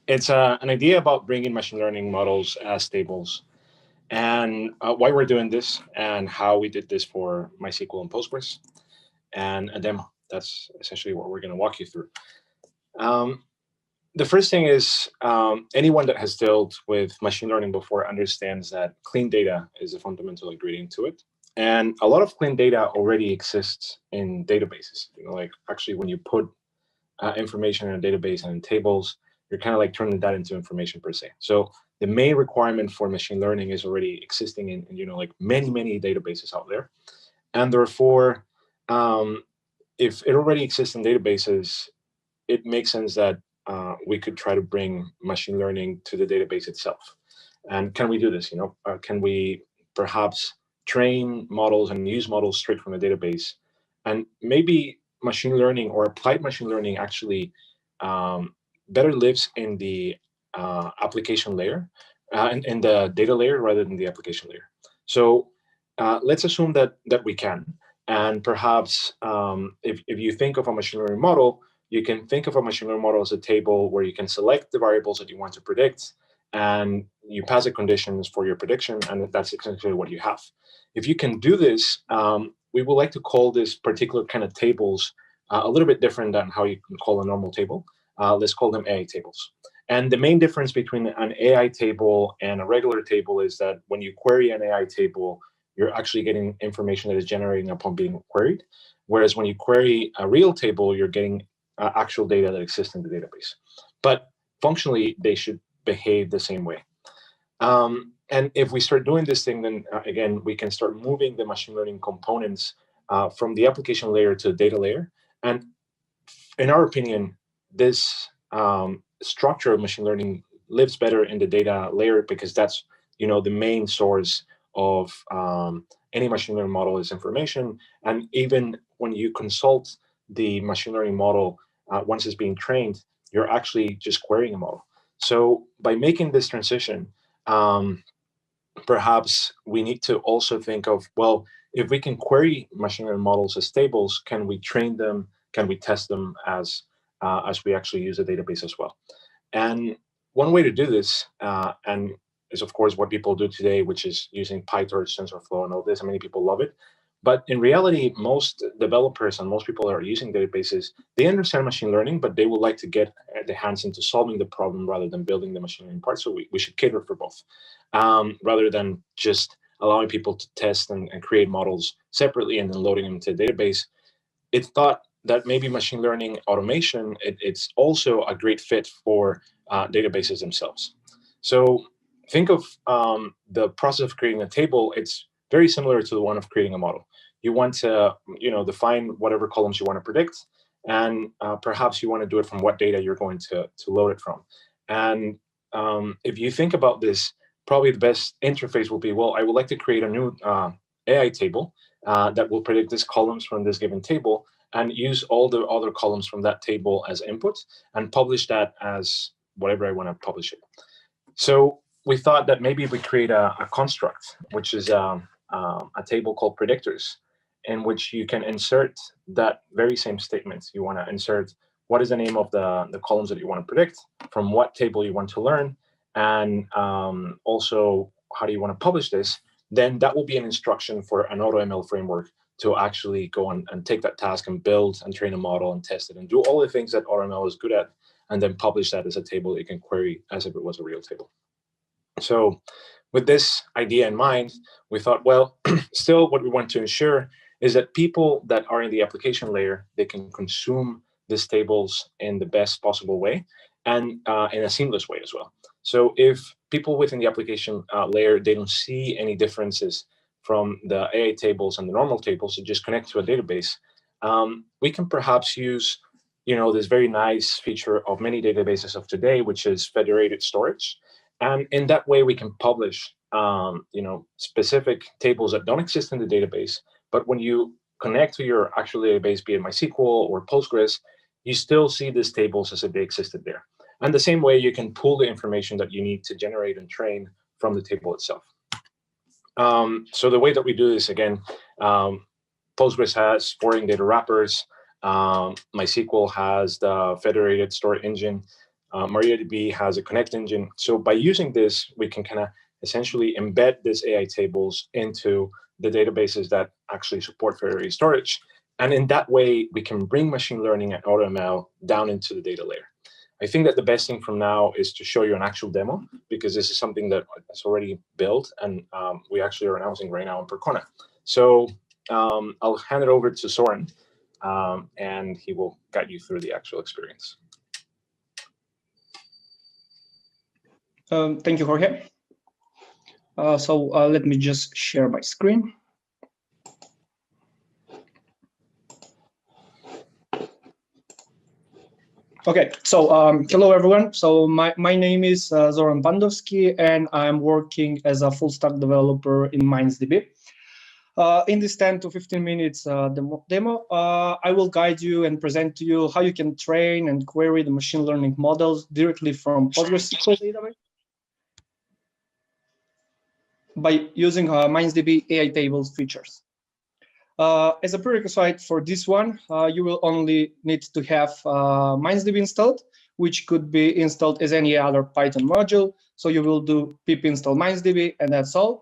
It's an idea about bringing machine learning models as tables, and why we're doing this, and how we did this for MySQL and Postgres, and a demo. That's essentially what we're going to walk you through. The first thing is anyone that has dealt with machine learning before understands that clean data is a fundamental ingredient to it. And a lot of clean data already exists in databases. Like actually when you put information in a database and in tables, you're kind of like turning that into information per se. So the main requirement for machine learning is already existing in like many databases out there. And therefore, if it already exists in databases, it makes sense that we could try to bring machine learning to the database itself. And can we do this? Can we perhaps train models and use models straight from the database? And maybe machine learning or applied machine learning actually better lives in the application layer, in the data layer rather than the application layer. So let's assume that we can. And perhaps if you think of a machine learning model, you can think of a machine learning model as a table where you can select the variables that you want to predict, and you pass the conditions for your prediction, and that's essentially what you have. If you can do this, we would like to call this particular kind of tables a little bit different than how you can call a normal table. Let's call them AI tables. And the main difference between an AI table and a regular table is that when you query an AI table, you're actually getting information that is generated upon being queried. Whereas when you query a real table, you're getting actual data that exists in the database. But functionally, they should behave the same way. And if we start doing this thing, then again, we can start moving the machine learning components from the application layer to the data layer. And in our opinion, this structure of machine learning lives better in the data layer because that's the main source of any machine learning model is information. And even when you consult the machine learning model, once it's being trained, you're actually just querying a model. So by making this transition, perhaps we need to also think of, well, if we can query machine learning models as tables, can we train them? Can we test them as we actually use a database as well? And one way to do this, and is of course what people do today, which is using PyTorch, TensorFlow, and all this, and many people love it. But in reality, most developers and most people that are using databases, they understand machine learning, but they would like to get their hands into solving the problem rather than building the machine learning part. So we should cater for both, rather than just allowing people to test and create models separately and then loading them into the database. It's thought that maybe machine learning automation, it's also a great fit for databases themselves. So think of the process of creating a table. It's very similar to the one of creating a model. You want to, define whatever columns you want to predict, and perhaps you want to do it from what data you're going to load it from. And if you think about this, probably the best interface will be, well, I would like to create a new AI table that will predict these columns from this given table, and use all the other columns from that table as input, and publish that as whatever I want to publish it. So we thought that maybe we create a construct, which is a table called predictors, in which you can insert that very same statement. You want to insert what is the name of the columns that you want to predict, from what table you want to learn, and also how do you want to publish this. Then that will be an instruction for an AutoML framework to actually go and take that task and build and train a model and test it and do all the things that AutoML is good at, and then publish that as a table that you can query as if it was a real table. So with this idea in mind, we thought, well, still what we want to ensure is that people that are in the application layer, they can consume these tables in the best possible way and in a seamless way as well. So if people within the application layer, they don't see any differences from the AI tables and the normal tables to just connect to a database, we can perhaps use this very nice feature of many databases of today, which is federated storage. And in that way, we can publish specific tables that don't exist in the database. But when you connect to your actual database, be it MySQL or Postgres, you still see these tables as if they existed there. And the same way, you can pull the information that you need to generate and train from the table itself. So the way that we do this, again, Postgres has sporting data wrappers. MySQL has the federated store engine. MariaDB has a connect engine. So by using this, we can kind of essentially embed this AI tables into the databases that actually support federated storage. And in that way, we can bring machine learning and AutoML down into the data layer. I think that the best thing from now is to show you an actual demo, because this is something that is already built, and we actually are announcing right now in Percona. So I'll hand it over to Soren, and he will guide you through the actual experience. Thank you, Jorge. So let me just share my screen. Okay, so hello everyone. So my name is Zoran Bandowski, and I'm working as a full stack developer in MindsDB. In this 10 to 15 minutes demo, I will guide you and present to you how you can train and query the machine learning models directly from PostgreSQL database by using MindsDB AI-Tables features. As a prerequisite for this one, you will only need to have MindsDB installed, which could be installed as any other Python module. So you will do pip install MindsDB, and that's all.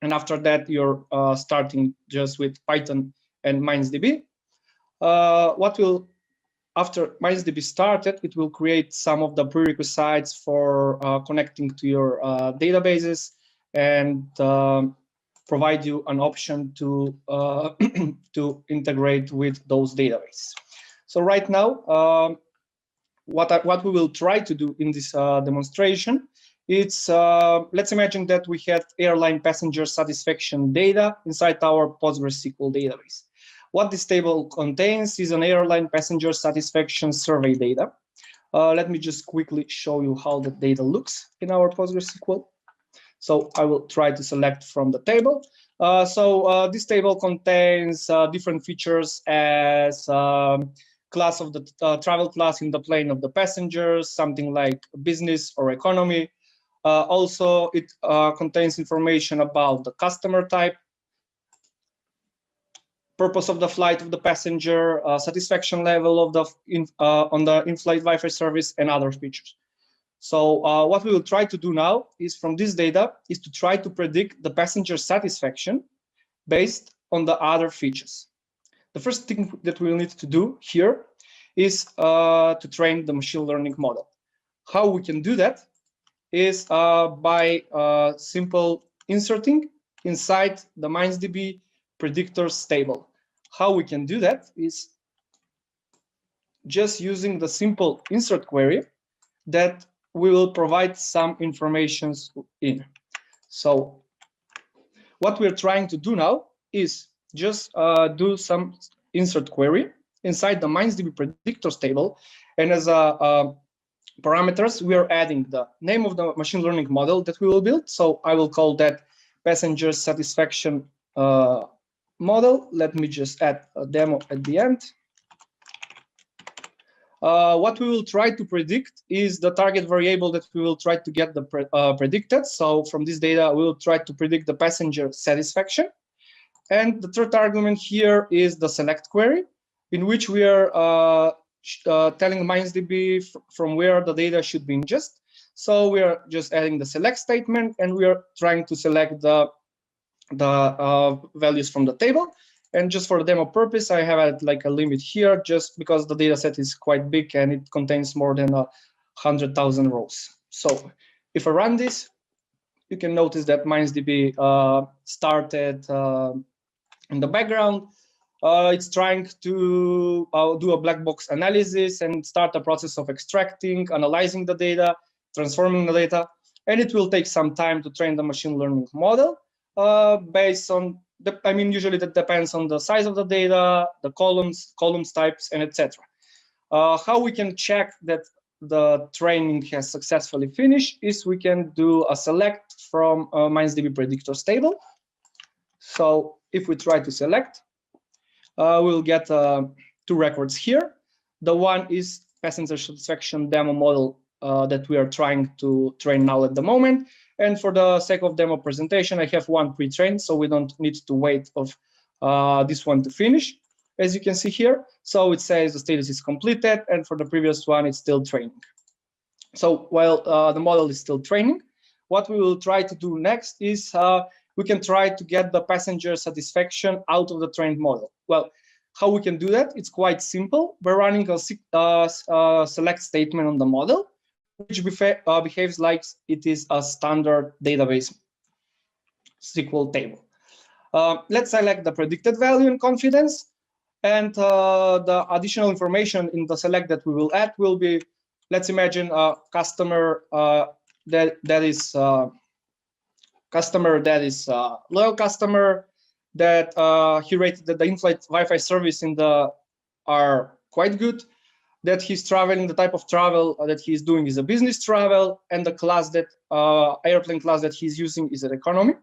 And after that, you're starting just with Python and MindsDB. After MindsDB started, it will create some of the prerequisites for connecting to your databases and provide you an option to to integrate with those databases. So right now, what we will try to do in this demonstration, it's let's imagine that we had airline passenger satisfaction data inside our PostgreSQL database. What this table contains is an airline passenger satisfaction survey data. Let me just quickly show you how the data looks in our PostgreSQL. So I will try to select from the table. This table contains different features as class of the travel class in the plane of the passengers, something like business or economy. Also, it contains information about the customer type, purpose of the flight of the passenger, satisfaction level of the on the in-flight Wi-Fi service, and other features. So what we will try to do now is, from this data, is to try to predict the passenger satisfaction based on the other features. The first thing that we will need to do here is to train the machine learning model. How we can do that is by simple inserting inside the MindsDB predictors table. How we can do that is just using the simple insert query that we will provide some information in. So what we're trying to do now is just do some insert query inside the MindsDB predictors table, and as parameters, we are adding the name of the machine learning model that we will build. So I will call that passenger satisfaction model. Let me just add a demo at the end. What we will try to predict is the target variable that we will try to get the predicted. So from this data, we will try to predict the passenger satisfaction. And the third argument here is the select query, in which we are telling MindsDB from where the data should be ingested. So we are just adding the select statement, and we are trying to select the values from the table. And just for the demo purpose, I have added like a limit here, just because the data set is quite big and it contains more than 100,000 rows. So if I run this, you can notice that MindsDB started in the background. It's trying to do a black box analysis and start the process of extracting, analyzing the data, transforming the data. And it will take some time to train the machine learning model based on usually that depends on the size of the data, the columns types, and etc. How we can check that the training has successfully finished is we can do a select from MindsDB predictors table. So if we try to select, we'll get two records here. The one is passenger satisfaction demo model that we are trying to train now at the moment. And for the sake of demo presentation, I have one pre-trained, so we don't need to wait of this one to finish, as you can see here. So it says the status is completed, and for the previous one, it's still training. So while the model is still training, what we will try to do next is we can try to get the passenger satisfaction out of the trained model. Well, how we can do that? It's quite simple. We're running a select statement on the model, which behaves like it is a standard database SQL table. Let's select the predicted value and confidence, and the additional information in the select that we will add will be, let's imagine a customer that is loyal customer, that he rated that the in-flight Wi-Fi service in the are quite good, that he's traveling, the type of travel that he's doing is a business travel, and the class that airplane class that he's using is an economy.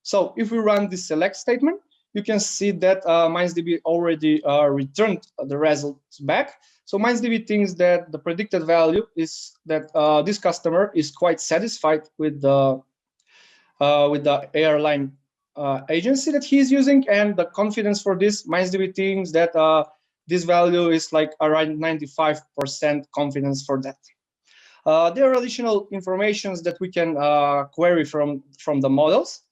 So if we run this select statement, you can see that MindsDB already returned the results back. So MindsDB thinks that the predicted value is that this customer is quite satisfied with the airline agency that he is using, and the confidence for this, MindsDB thinks that this value is like around 95% confidence for that. There are additional informations that we can query from the models,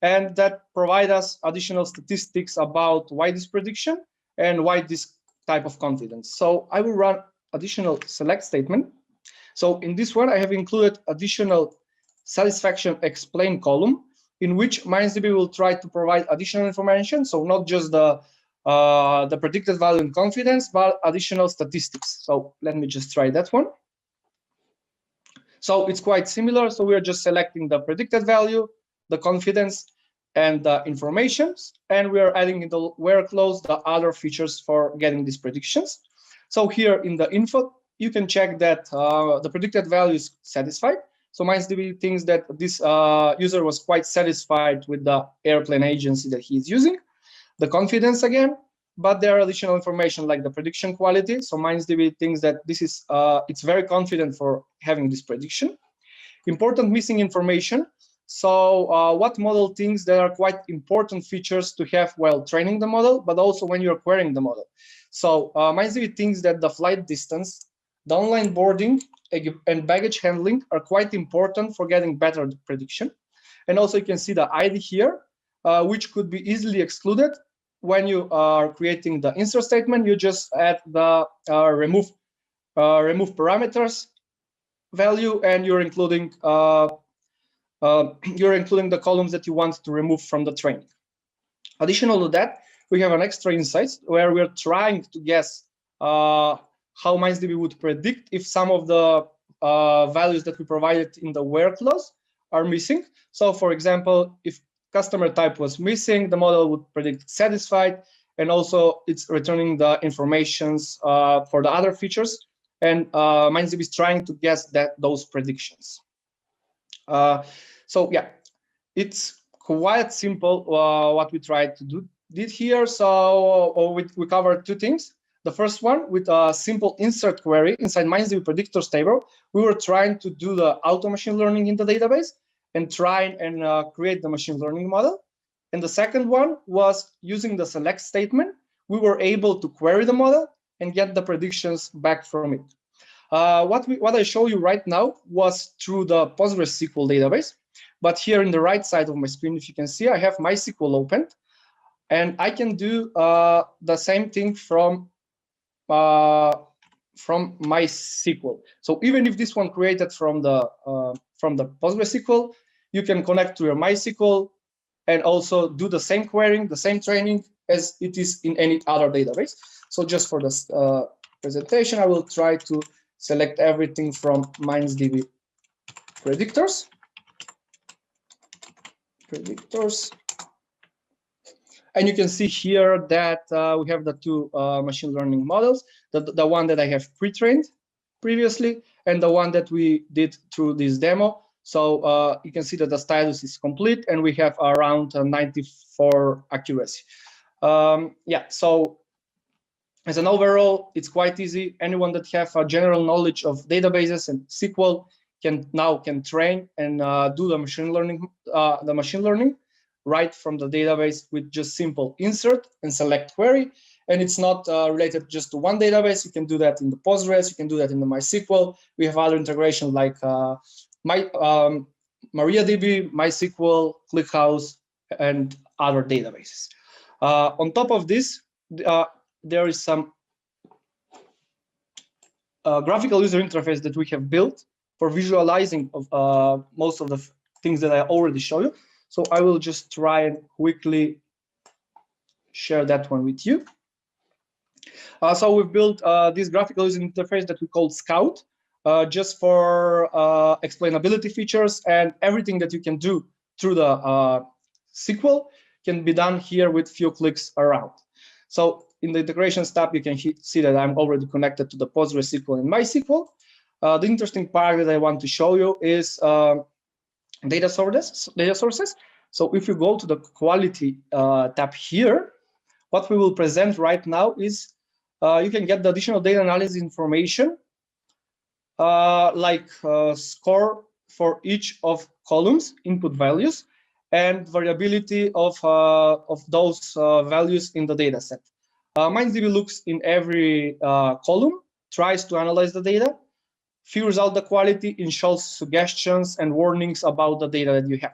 and that provide us additional statistics about why this prediction and why this type of confidence. So I will run additional select statement. So in this one, I have included additional satisfaction explain column, in which MindsDB will try to provide additional information. So not just the predicted value and confidence, but additional statistics. So let me just try that one. So it's quite similar. So we're just selecting the predicted value, the confidence, and the informations, and we are adding in the where clause the other features for getting these predictions. So here in the info, you can check that the predicted value is satisfied. So MindsDB thinks that this user was quite satisfied with the airplane agency that he's using. The confidence again, but there are additional information like the prediction quality. So MindsDB thinks that this is it's very confident for having this prediction. Important missing information. So what model thinks that are quite important features to have while training the model, but also when you're querying the model. So MindsDB thinks that the flight distance, the online boarding, and baggage handling are quite important for getting better prediction. And also you can see the ID here, which could be easily excluded. When you are creating the insert statement, you just add the remove parameters value, and you're including the columns that you want to remove from the training. Additional to that, we have an extra insights where we're trying to guess how MindsDB would predict if some of the values that we provided in the where clause are missing. So for example, if customer type was missing, the model would predict satisfied, and also it's returning the informations for the other features, and MindsDB is trying to guess those predictions. So yeah, it's quite simple what we tried to did here. So we covered two things. The first one, with a simple insert query inside MindsDB predictors table, we were trying to do the auto machine learning in the database and try and create the machine learning model. And the second one was using the select statement. We were able to query the model and get the predictions back from it. What I show you right now was through the PostgreSQL database. But here in the right side of my screen, if you can see, I have MySQL opened, and I can do the same thing from MySQL. So even if this one created from the PostgreSQL, you can connect to your MySQL and also do the same querying, the same training as it is in any other database. So just for this presentation, I will try to select everything from MindsDB predictors. And you can see here that we have the two machine learning models, the one that I have pre-trained previously and the one that we did through this demo. So you can see that the status is complete and we have around 94 accuracy. Yeah, so as an overall, it's quite easy. Anyone that have a general knowledge of databases and SQL can train and do the machine learning right from the database with just simple insert and select query. and it's not related just to one database. You can do that in the Postgres, you can do that in the MySQL. We have other integrations like MariaDB, MySQL, ClickHouse, and other databases. On top of this, there is some graphical user interface that we have built for visualizing of most of the things that I already showed you. So I will just try and quickly share that one with you. So we've built this graphical user interface that we call Scout, just for explainability features, and everything that you can do through the SQL can be done here with few clicks around. So in the integrations tab, you can see that I'm already connected to the PostgreSQL and MySQL. The interesting part that I want to show you is data sources. So if you go to the quality tab here, what we will present right now is you can get the additional data analysis information, like score for each of columns, input values, and variability of those values in the data set. MindsDB looks in every column, tries to analyze the data, figures out the quality, and shows suggestions and warnings about the data that you have.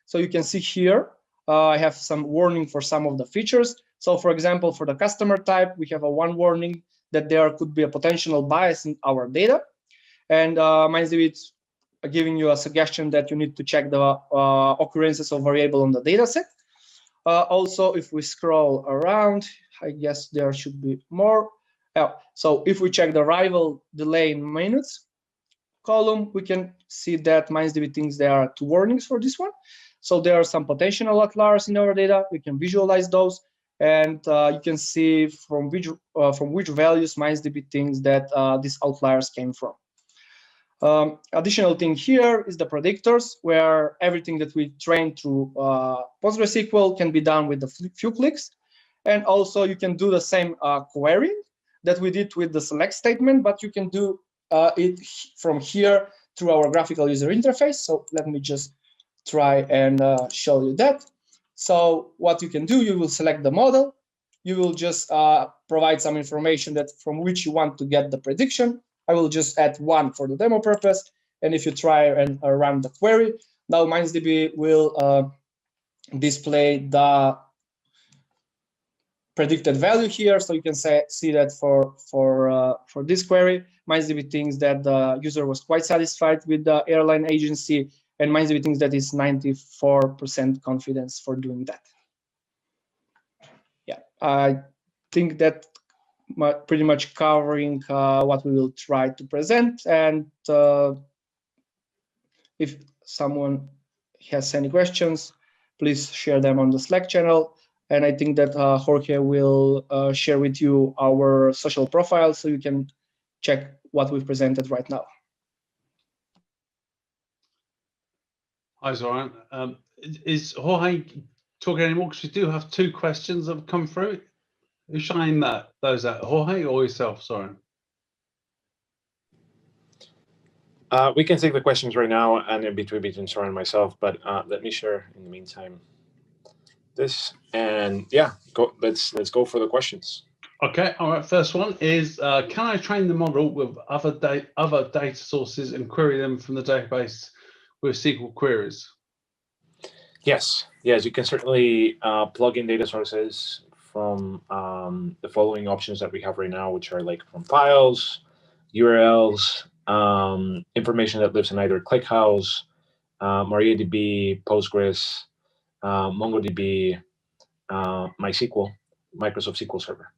So you can see here, I have some warning for some of the features. So for example, for the customer type, we have a one warning that there could be a potential bias in our data. And MindsDB is giving you a suggestion that you need to check the occurrences of variable on the data set. Also, if we scroll around, I guess there should be more. So if we check the arrival delay in minutes column, we can see that MindsDB thinks there are two warnings for this one. So there are some potential outliers in our data. We can visualize those, and you can see from which values MindsDB thinks that these outliers came from. Additional thing here is the predictors, where everything that we train through PostgreSQL can be done with a few clicks. And also you can do the same query that we did with the select statement, but you can do it from here through our graphical user interface. So let me just try and show you that. So what you can do, you will select the model. You will just provide some information that from which you want to get the prediction. I will just add one for the demo purpose. And if you try and run the query, now MindsDB will display the predicted value here. So you can see that for this query, MindsDB thinks that the user was quite satisfied with the airline agency, and MindsDB thinks that is 94% confidence for doing that. Yeah, I think that pretty much covering what we will try to present. And if someone has any questions, please share them on the Slack channel. And I think that Jorge will share with you our social profile so you can check what we've presented right now. Hi, Zoran. Is Jorge talking anymore? Because we do have two questions that have come through. Who's shining those out, Jorge or yourself, Zoran? We can take the questions right now and in between Zoran and myself, but let me share in the meantime this, and yeah, let's go for the questions. Okay, all right. First one is, can I train the model with other data sources and query them from the database with SQL queries? Yes, you can certainly plug in data sources from the following options that we have right now, which are like from files, URLs, information that lives in either ClickHouse, MariaDB, Postgres, MongoDB, MySQL, Microsoft SQL Server.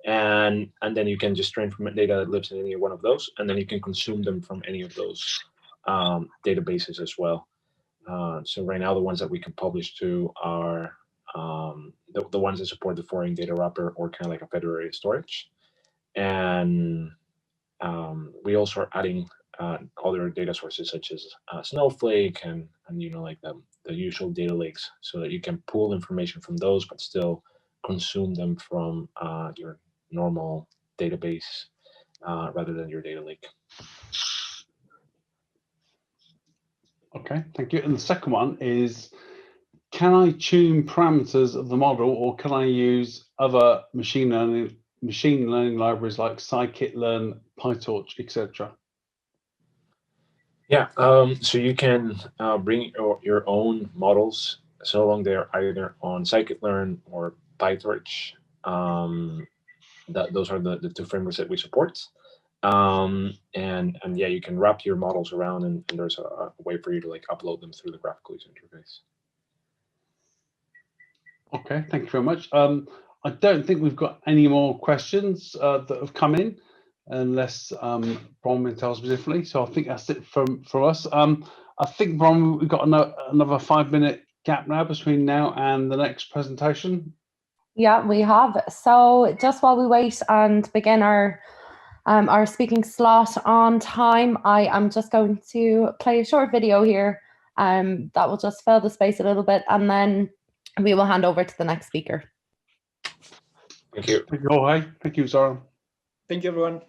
And then you can just train from data that lives in any one of those, and then you can consume them from any of those databases as well. So right now, the ones that we can publish to are the ones that support the foreign data wrapper or kind of like a federated storage. And we also are adding other data sources such as Snowflake and like the usual data lakes, so that you can pull information from those but still consume them from your normal database rather than your data lake. Okay, thank you. And the second one is, can I tune parameters of the model, or can I use other machine learning libraries like Scikit-Learn, PyTorch, etc.? Yeah, so you can bring your own models so long they're either on Scikit-Learn or PyTorch. Those are the two frameworks that we support. And yeah, you can wrap your models around, and there's a way for you to like upload them through the graphical user interface. Okay, thank you very much. I don't think we've got any more questions that have come in, unless Bronwyn tells me differently. So I think that's it from us. I think, Bronwyn, we've got another 5-minute gap now between now and the next presentation. Yeah, we have. So just while we wait and begin our speaking slot on time, I am just going to play a short video here that will just fill the space a little bit, and then we will hand over to the next speaker. Thank you. Thank you, Jorge. Thank you, Zoran. Thank you, everyone.